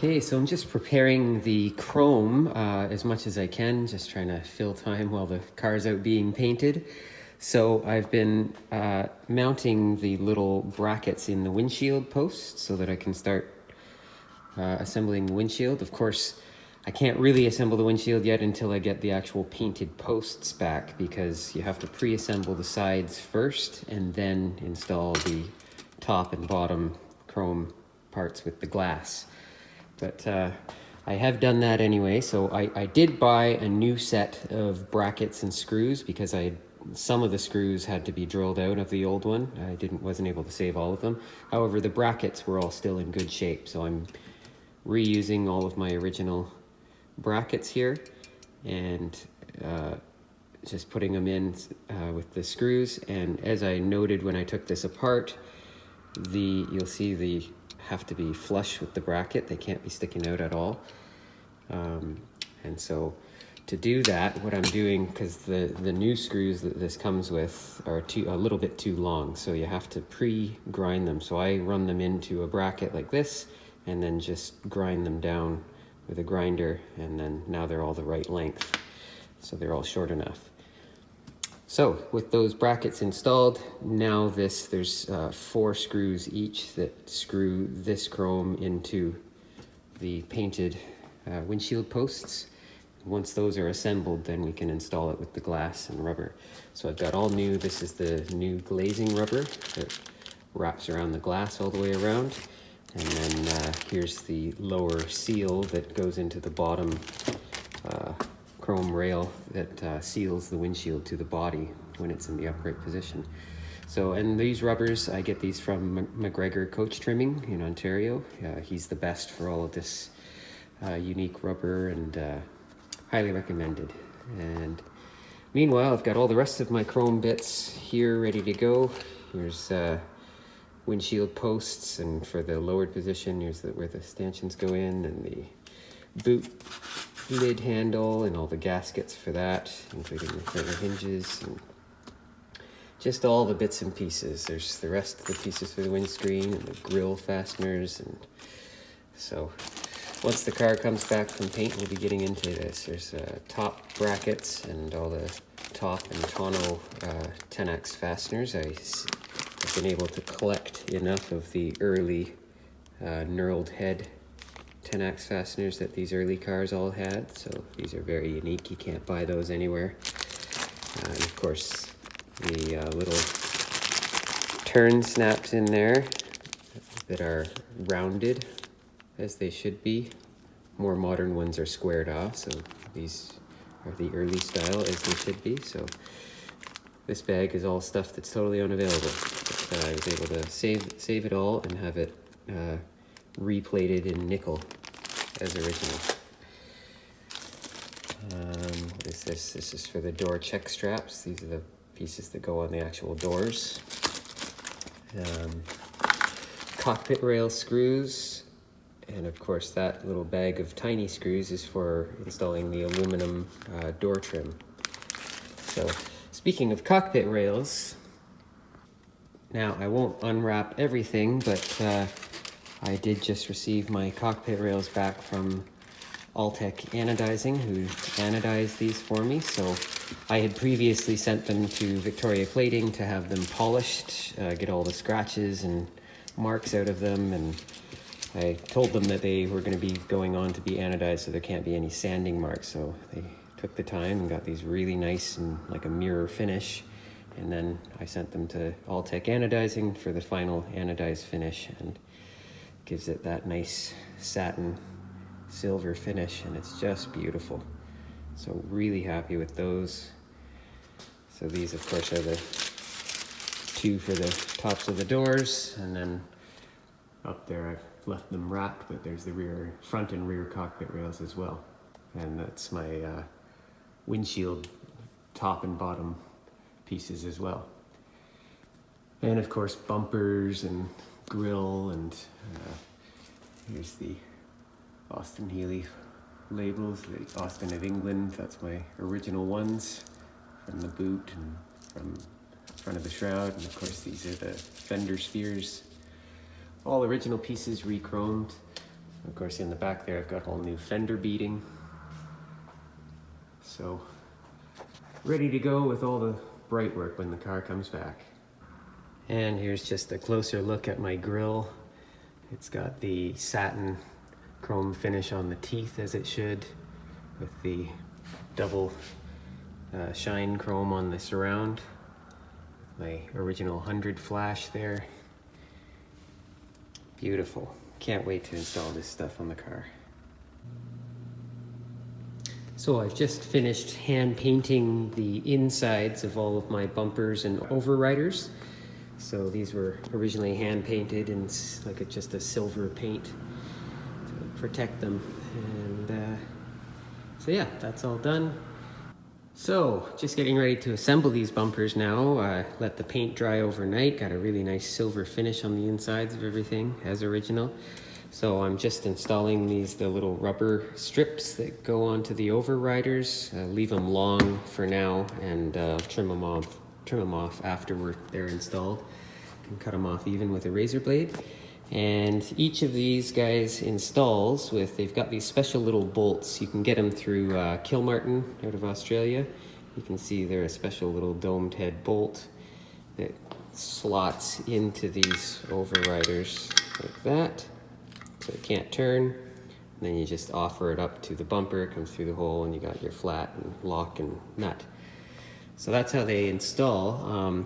Okay, so I'm just preparing the chrome as much as I can, just trying to fill time while the car's out being painted. So I've been mounting the little brackets in the windshield posts so that I can start assembling the windshield. Of course, I can't really assemble the windshield yet until I get the actual painted posts back, because you have to pre-assemble the sides first and then install the top and bottom chrome parts with the glass. But I have done that anyway, so I did buy a new set of brackets and screws because some of the screws had to be drilled out of the old one. I wasn't able to save all of them. However, the brackets were all still in good shape, so I'm reusing all of my original brackets here and just putting them in with the screws. And as I noted when I took this apart, you'll see the have to be flush with the bracket. They can't be sticking out at all. And so to do that, what I'm doing, because the new screws that this comes with are a little bit too long, so you have to pre-grind them. So I run them into a bracket like this and then just grind them down with a grinder, and then now they're all the right length, so they're all short enough. So with those brackets installed, now there's 4 screws each that screw this chrome into the painted windshield posts. Once those are assembled, then we can install it with the glass and rubber. So I've got all new, this is the new glazing rubber that wraps around the glass all the way around. And then here's the lower seal that goes into the bottom chrome rail that seals the windshield to the body when it's in the upright position. So, and these rubbers, I get these from McGregor Coach Trimming in Ontario. He's the best for all of this unique rubber, and highly recommended. And meanwhile, I've got all the rest of my chrome bits here ready to go. Here's windshield posts, and for the lowered position, here's where the stanchions go in, and the boot lid handle and all the gaskets for that, including the further hinges and just all the bits and pieces. There's the rest of the pieces for the windscreen and the grille fasteners. And so once the car comes back from paint, we'll be getting into this. There's top brackets and all the top and tonneau 10X fasteners. I've been able to collect enough of the early knurled head 10X fasteners that these early cars all had, so these are very unique. You can't buy those anywhere. And of course, the little turn snaps in there that are rounded as they should be. More modern ones are squared off, so these are the early style as they should be. So this bag is all stuff that's totally unavailable. But I was able to save it all and have it replated in nickel as original. What is this? This is for the door check straps. These are the pieces that go on the actual doors. Cockpit rail screws, and of course that little bag of tiny screws is for installing the aluminum door trim. So speaking of cockpit rails, now I won't unwrap everything, but I did just receive my cockpit rails back from Alltech Anodizing, who anodized these for me. So I had previously sent them to Victoria Plating to have them polished, get all the scratches and marks out of them, and I told them that they were going to be going on to be anodized, so there can't be any sanding marks. So they took the time and got these really nice and like a mirror finish. And then I sent them to Alltech Anodizing for the final anodized finish, and gives it that nice satin silver finish, and it's just beautiful. So really happy with those. So these of course are the 2 for the tops of the doors, and then up there I've left them wrapped, but there's the front and rear cockpit rails as well. And that's my windshield top and bottom pieces as well. And of course bumpers and grille, and here's the Austin Healey labels, the Austin of England. That's my original ones from the boot and from the front of the shroud. And of course these are the fender spheres, all original pieces, re-chromed. Of course, in the back there, I've got all new fender beading. So, ready to go with all the Brightwork when the car comes back. And here's just a closer look at my grille. It's got the satin chrome finish on the teeth as it should, with the double shine chrome on the surround. My original 100 flash there. Beautiful. Can't wait to install this stuff on the car. So I've just finished hand painting the insides of all of my bumpers and overriders. So these were originally hand painted in like just a silver paint to protect them. And so yeah, that's all done. So just getting ready to assemble these bumpers now. Let the paint dry overnight. Got a really nice silver finish on the insides of everything as original. So I'm just installing the little rubber strips that go onto the overriders. Leave them long for now and trim them off after they're installed. Can cut them off even with a razor blade. And each of these guys installs with, they've got these special little bolts. You can get them through Kilmartin out of Australia. You can see they're a special little domed head bolt that slots into these overriders like that. So it can't turn. And then you just offer it up to the bumper, it comes through the hole, and you got your flat and lock and nut. So that's how they install. A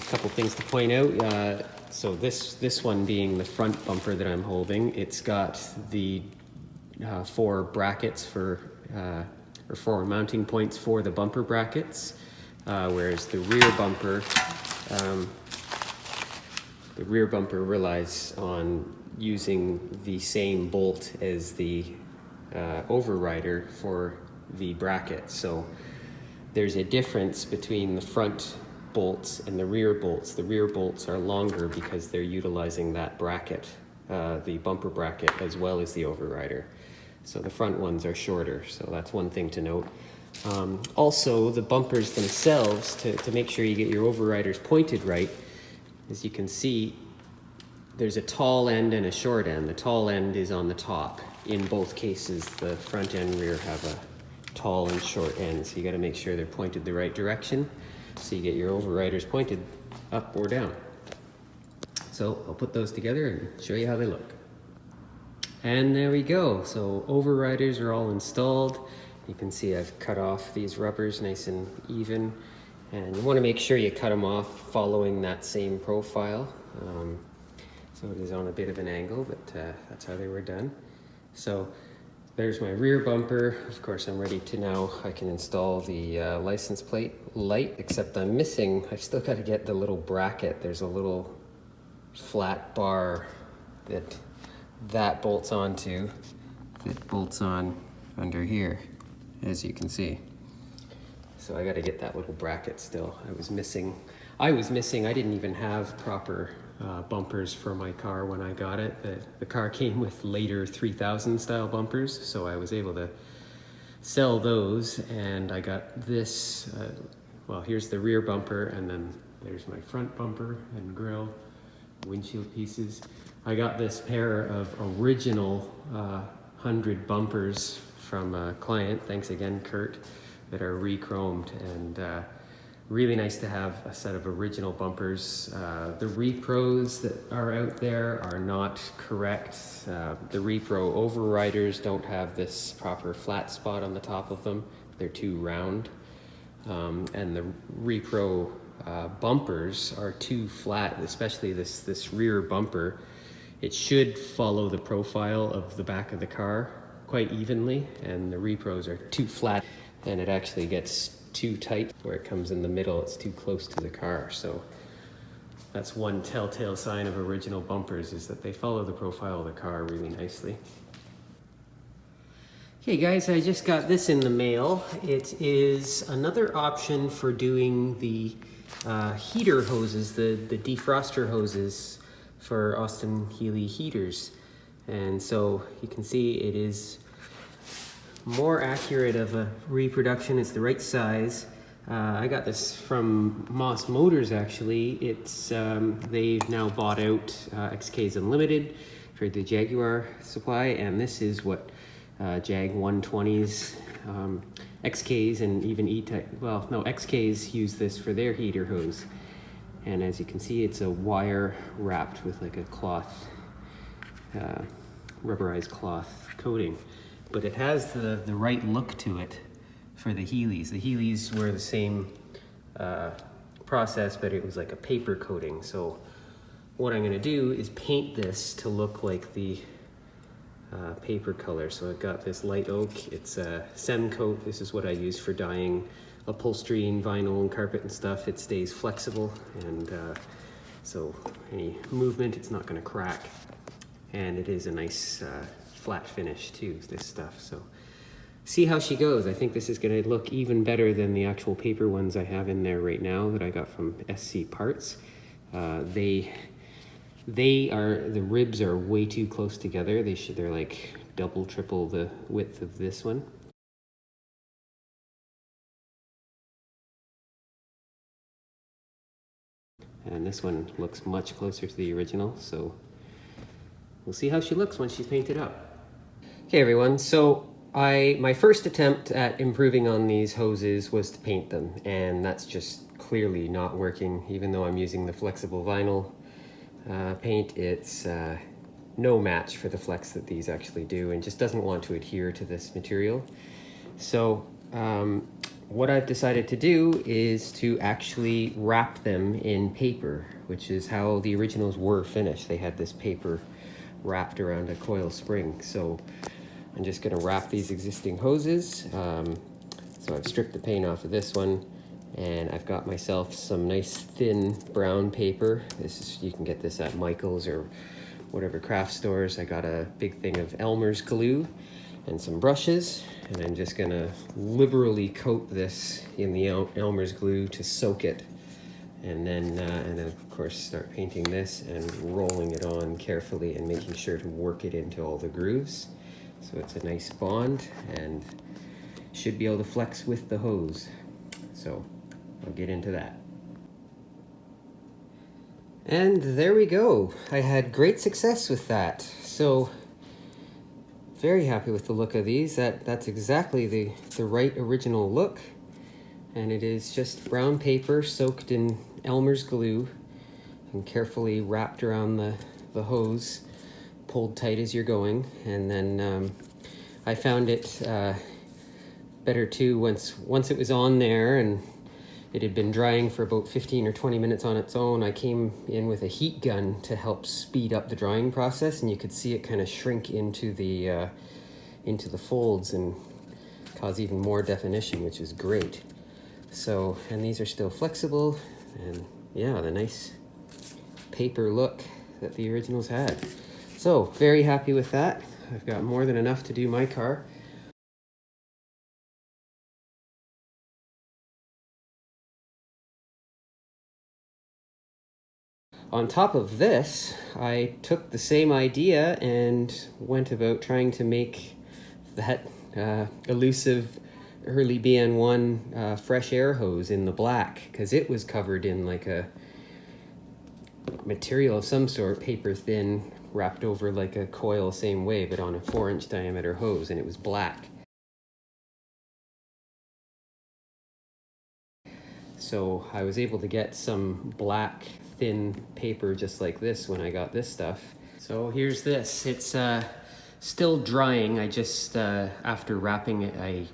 couple things to point out. So this one being the front bumper that I'm holding, it's got the 4 brackets for, or 4 mounting points for the bumper brackets, whereas the rear bumper relies on using the same bolt as the overrider for the bracket. So there's a difference between the front bolts and the rear bolts. The rear bolts are longer because they're utilizing that bracket, the bumper bracket, as well as the overrider. So the front ones are shorter, so that's one thing to note. Also, the bumpers themselves, to make sure you get your overriders pointed right, as you can see, there's a tall end and a short end. The tall end is on the top. In both cases, the front and rear have a tall and short end, so you got to make sure they're pointed the right direction, so you get your overriders pointed up or down. So I'll put those together and show you how they look. And there we go. So overriders are all installed. You can see I've cut off these rubbers nice and even, and you want to make sure you cut them off following that same profile. So it is on a bit of an angle, but that's how they were done. So there's my rear bumper. Of course, I'm ready to now, I can install the license plate light, except I've still got to get the little bracket. There's a little flat bar that bolts onto, that bolts on under here, as you can see. So I got to get that little bracket still. I was missing, I didn't even have proper bumpers for my car when I got it. The car came with later 3000 style bumpers, so I was able to sell those, and I got this, well, here's the rear bumper, and then there's my front bumper and grille, windshield pieces. I got this pair of original 100 bumpers from a client, thanks again Kurt, that are re-chromed, and really nice to have a set of original bumpers. The repros that are out there are not correct. The repro overriders don't have this proper flat spot on the top of them. They're too round. And the repro bumpers are too flat, especially this rear bumper. It should follow the profile of the back of the car quite evenly, and the repros are too flat, and it actually gets too tight where it comes in the middle. It's too close to the car. So that's one telltale sign of original bumpers, is that they follow the profile of the car really nicely. Okay guys, I just got this in the mail. It is another option for doing the heater hoses, the defroster hoses for Austin Healey heaters. And so you can see it is more accurate of a reproduction. It's the right size. I got this from Moss Motors actually. It's they've now bought out XK's Unlimited, for the Jaguar supply, and this is what Jag 120s, XKs, and even E-Type, well, no, XKs use this for their heater hose. And as you can see, it's a wire wrapped with like a cloth, rubberized cloth coating. But it has the right look to it for the Heeleys. The Heeleys were the same process, but it was like a paper coating. So what I'm gonna do is paint this to look like the paper color. So I've got this light oak, it's a Sem coat. This is what I use for dyeing upholstery and vinyl and carpet and stuff. It stays flexible, and so any movement, it's not gonna crack. And it is a nice flat finish too, this stuff. So see how she goes. I think this is gonna look even better than the actual paper ones I have in there right now that I got from SC Parts. The ribs are way too close together. They're like double, triple the width of this one. And this one looks much closer to the original, so we'll see how she looks when she's painted up. Okay everyone, so my first attempt at improving on these hoses was to paint them, and that's just clearly not working. Even though I'm using the flexible vinyl paint, it's no match for the flex that these actually do, and just doesn't want to adhere to this material. So what I've decided to do is to actually wrap them in paper, which is how the originals were finished. They had this paper wrapped around a coil spring. So I'm just gonna wrap these existing hoses. So I've stripped the paint off of this one, and I've got myself some nice thin brown paper. You can get this at Michael's or whatever craft stores. I got a big thing of Elmer's glue and some brushes, and I'm just gonna liberally coat this in the Elmer's glue to soak it, and then of course start painting this and rolling it on carefully and making sure to work it into all the grooves so it's a nice bond and should be able to flex with the hose. So I'll get into that. And there we go. I had great success with that. So very happy with the look of these. That's exactly the right original look. And it is just brown paper soaked in Elmer's glue and carefully wrapped around the hose, pulled tight as you're going. And then I found it better too once it was on there and it had been drying for about 15 or 20 minutes on its own. I came in with a heat gun to help speed up the drying process, and you could see it kind of shrink into the folds and cause even more definition, which is great. So, and these are still flexible, and yeah, the nice paper look that the originals had. So, very happy with that. I've got more than enough to do my car. On top of this, I took the same idea and went about trying to make that elusive early BN1 fresh air hose in the black, because it was covered in like a material of some sort, paper thin, wrapped over like a coil same way, but on a 4-inch diameter hose, and it was black. So I was able to get some black thin paper just like this when I got this stuff. So here's this. It's still drying. I just, after wrapping it, I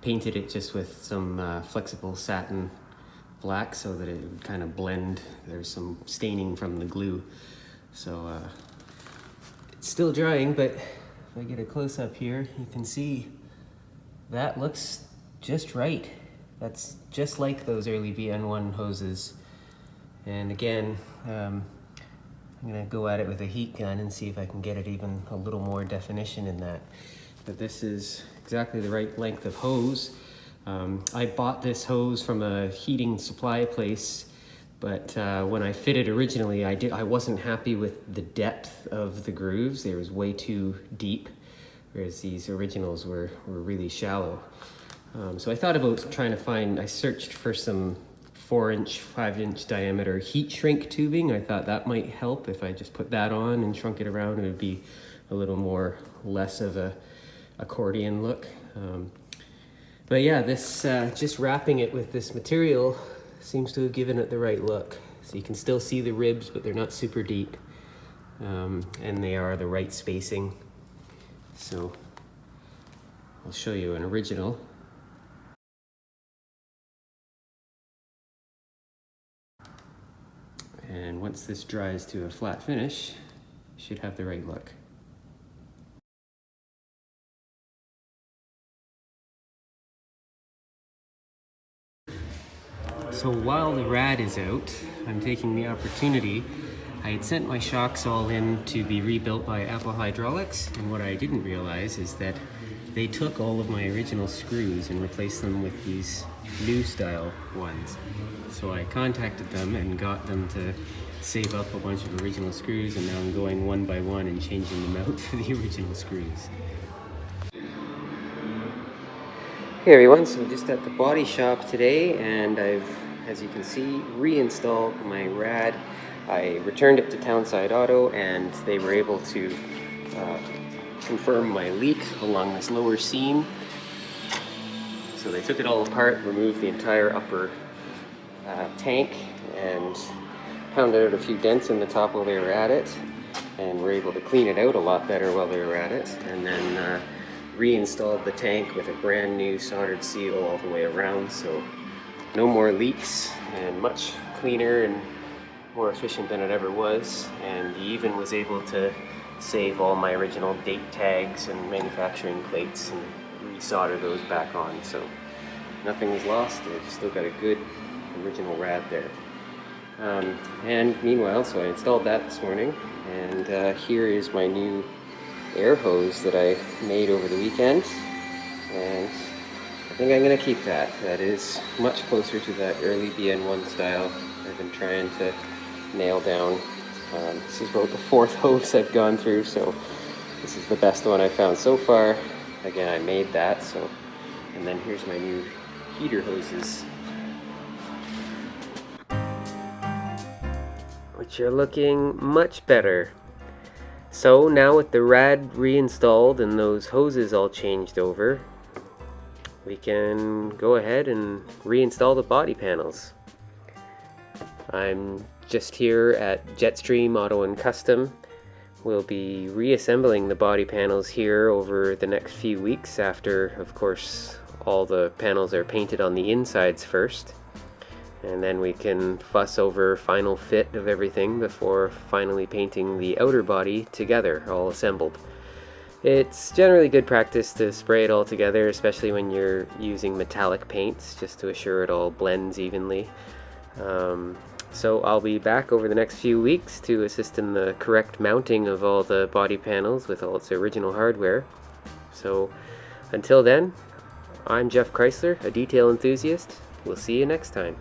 painted it just with some flexible satin black so that it would kind of blend. There's some staining from the glue. So it's still drying, but if I get a close up here, you can see that looks just right. That's just like those early BN1 hoses. And again, I'm gonna go at it with a heat gun and see if I can get it even a little more definition in that. But this is exactly the right length of hose. I bought this hose from a heating supply place, but when I fitted originally, I wasn't happy with the depth of the grooves. They was way too deep, whereas these originals were really shallow. So I thought about trying to I searched for some 4-inch, 5-inch diameter heat shrink tubing. I thought that might help. If I just put that on and shrunk it around, it would be a little more, less of a accordion look. But yeah, this just wrapping it with this material seems to have given it the right look. So you can still see the ribs, but they're not super deep. And they are the right spacing. So I'll show you an original. And once this dries to a flat finish, you should have the right look. So while the rad is out, I'm taking the opportunity. I had sent my shocks all in to be rebuilt by Apple Hydraulics, and what I didn't realize is that they took all of my original screws and replaced them with these new style ones. So I contacted them and got them to save up a bunch of original screws, and now I'm going one by one and changing them out for the original screws. Hey everyone, so just at the body shop today, and I've, as you can see, reinstalled my rad. I returned it to Townside Auto, and they were able to confirm my leak along this lower seam. So they took it all apart, removed the entire upper tank, and pounded out a few dents in the top while they were at it, and were able to clean it out a lot better while they were at it, and then reinstalled the tank with a brand new soldered seal all the way around, so no more leaks, and much cleaner and more efficient than it ever was. And he even was able to save all my original date tags and manufacturing plates and resolder those back on, so nothing was lost. I've still got a good original rad there. And meanwhile, so I installed that this morning, and here is my new air hose that I made over the weekend, and I think I'm going to keep that. That is much closer to that early BN1 style I've been trying to nail down. This is about the 4th hose I've gone through, so this is the best one I found so far. Again, I made that, so, and then here's my new heater hoses, which are looking much better. So now with the rad reinstalled and those hoses all changed over, we can go ahead and reinstall the body panels. I'm just here at Jetstream Auto and Custom. We'll be reassembling the body panels here over the next few weeks after, of course, all the panels are painted on the insides first. And then we can fuss over final fit of everything before finally painting the outer body together, all assembled. It's generally good practice to spray it all together, especially when you're using metallic paints, just to assure it all blends evenly. So I'll be back over the next few weeks to assist in the correct mounting of all the body panels with all its original hardware. So until then, I'm Geoff Chrysler, a detail enthusiast. We'll see you next time.